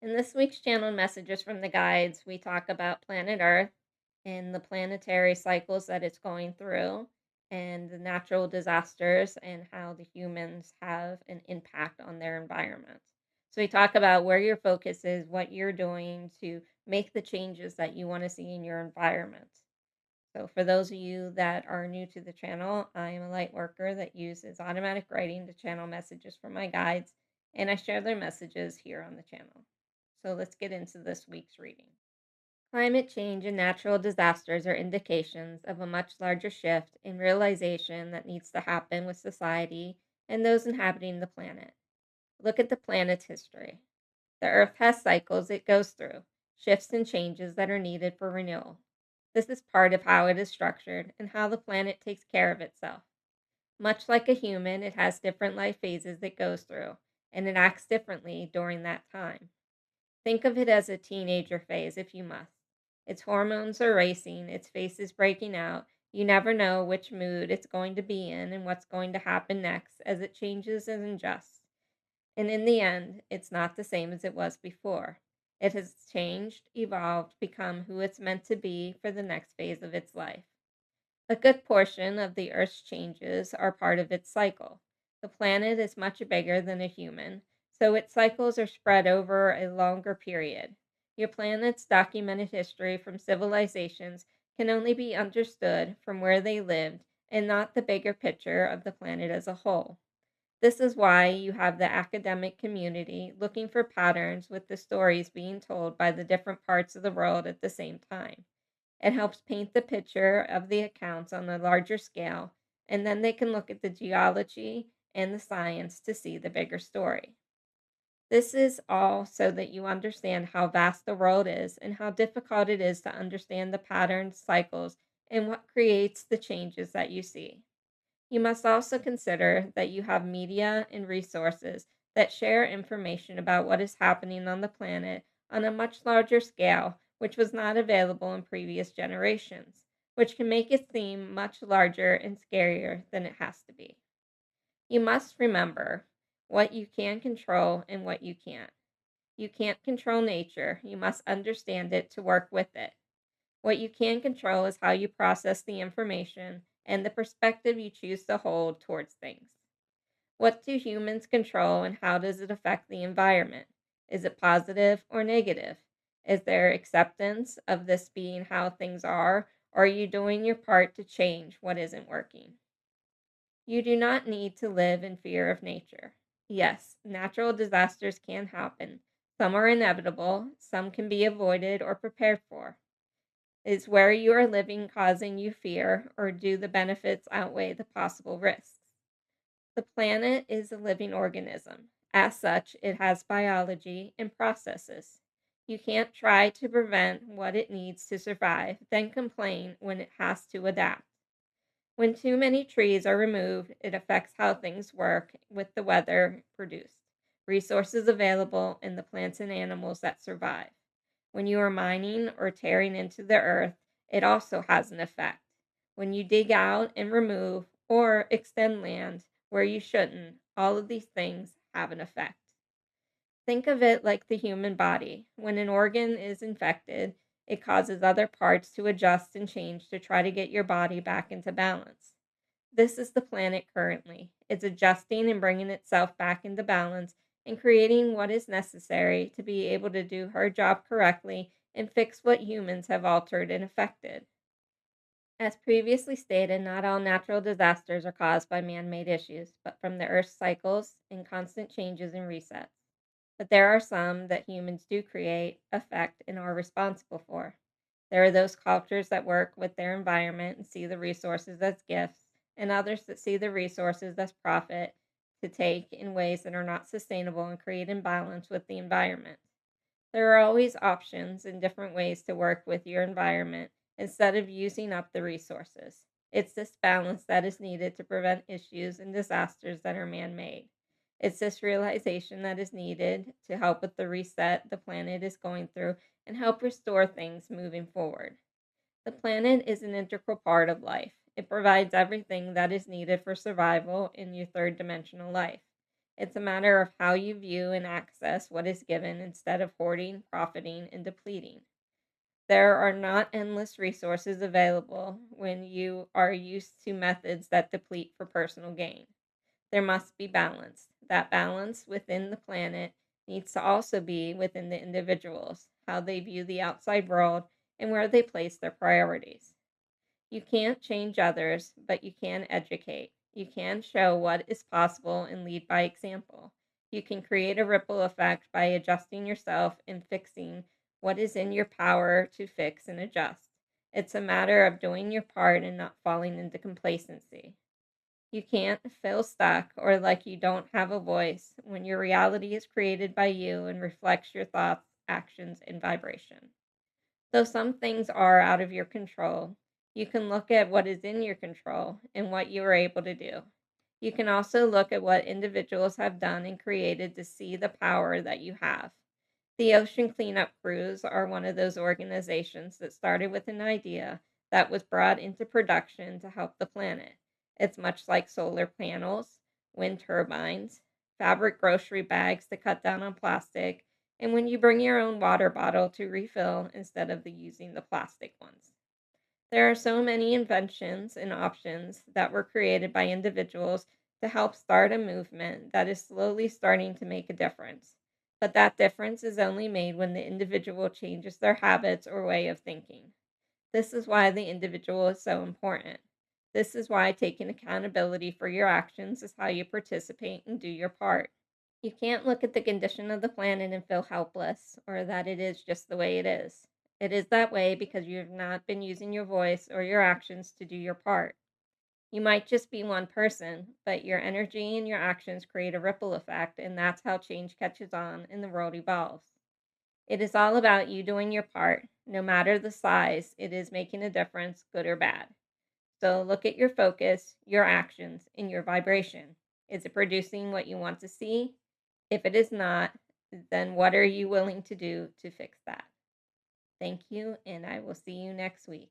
In this week's channel messages from the guides, we talk about planet Earth and the planetary cycles that it's going through, and the natural disasters and how the humans have an impact on their environment. So, we talk about where your focus is, what you're doing to make the changes that you want to see in your environment. So, for those of you that are new to the channel, I am a light worker that uses automatic writing to channel messages from my guides, and I share their messages here on the channel. So, let's get into this week's reading. Climate change and natural disasters are indications of a much larger shift in realization that needs to happen with society and those inhabiting the planet. Look at the planet's history. The Earth has cycles it goes through, shifts and changes that are needed for renewal. This is part of how it is structured and how the planet takes care of itself. Much like a human, it has different life phases it goes through, and it acts differently during that time. Think of it as a teenager phase if you must. Its hormones are racing, its face is breaking out. You never know which mood it's going to be in and what's going to happen next as it changes and adjusts. And in the end, it's not the same as it was before. It has changed, evolved, become who it's meant to be for the next phase of its life. A good portion of the Earth's changes are part of its cycle. The planet is much bigger than a human, so its cycles are spread over a longer period. Your planet's documented history from civilizations can only be understood from where they lived and not the bigger picture of the planet as a whole. This is why you have the academic community looking for patterns with the stories being told by the different parts of the world at the same time. It helps paint the picture of the accounts on a larger scale, and then they can look at the geology and the science to see the bigger story. This is all so that you understand how vast the world is and how difficult it is to understand the patterns, cycles, and what creates the changes that you see. You must also consider that you have media and resources that share information about what is happening on the planet on a much larger scale, which was not available in previous generations, which can make it seem much larger and scarier than it has to be. You must remember what you can control and what you can't. You can't control nature, you must understand it to work with it. What you can control is how you process the information and the perspective you choose to hold towards things. What do humans control and how does it affect the environment? Is it positive or negative? Is there acceptance of this being how things are, or are you doing your part to change what isn't working? You do not need to live in fear of nature. Yes, natural disasters can happen. Some are inevitable, some can be avoided or prepared for. Is where you are living causing you fear, or do the benefits outweigh the possible risks? The planet is a living organism. As such, it has biology and processes. You can't try to prevent what it needs to survive, then complain when it has to adapt. When too many trees are removed, it affects how things work with the weather produced, resources available, and the plants and animals that survive. When you are mining or tearing into the earth, it also has an effect. When you dig out and remove or extend land where you shouldn't, all of these things have an effect. Think of it like the human body. When an organ is infected, it causes other parts to adjust and change to try to get your body back into balance. This is the planet currently. It's adjusting and bringing itself back into balance and creating what is necessary to be able to do her job correctly and fix what humans have altered and affected. As previously stated, not all natural disasters are caused by man made issues, but from the Earth's cycles and constant changes and resets. But there are some that humans do create, affect, and are responsible for. There are those cultures that work with their environment and see the resources as gifts, and others that see the resources as profit to take in ways that are not sustainable and create imbalance with the environment. There are always options and different ways to work with your environment instead of using up the resources. It's this balance that is needed to prevent issues and disasters that are man made. It's this realization that is needed to help with the reset the planet is going through and help restore things moving forward. The planet is an integral part of life. It provides everything that is needed for survival in your third dimensional life. It's a matter of how you view and access what is given instead of hoarding, profiting, and depleting. There are not endless resources available when you are used to methods that deplete for personal gain. There must be balance. That balance within the planet needs to also be within the individuals, how they view the outside world, and where they place their priorities. You can't change others, but you can educate. You can show what is possible and lead by example. You can create a ripple effect by adjusting yourself and fixing what is in your power to fix and adjust. It's a matter of doing your part and not falling into complacency. You can't feel stuck or like you don't have a voice when your reality is created by you and reflects your thoughts, actions, and vibration. Though some things are out of your control, you can look at what is in your control and what you are able to do. You can also look at what individuals have done and created to see the power that you have. The ocean cleanup crews are one of those organizations that started with an idea that was brought into production to help the planet. It's much like solar panels, wind turbines, fabric grocery bags to cut down on plastic, and when you bring your own water bottle to refill instead of using the plastic ones. There are so many inventions and options that were created by individuals to help start a movement that is slowly starting to make a difference. But that difference is only made when the individual changes their habits or way of thinking. This is why the individual is so important. This is why taking accountability for your actions is how you participate and do your part. You can't look at the condition of the planet and feel helpless or that it is just the way it is. It is that way because you have not been using your voice or your actions to do your part. You might just be one person, but your energy and your actions create a ripple effect, and that's how change catches on and the world evolves. It is all about you doing your part. No matter the size, it is making a difference, good or bad. So look at your focus, your actions, and your vibration. Is it producing what you want to see? If it is not, then what are you willing to do to fix that? Thank you, and I will see you next week.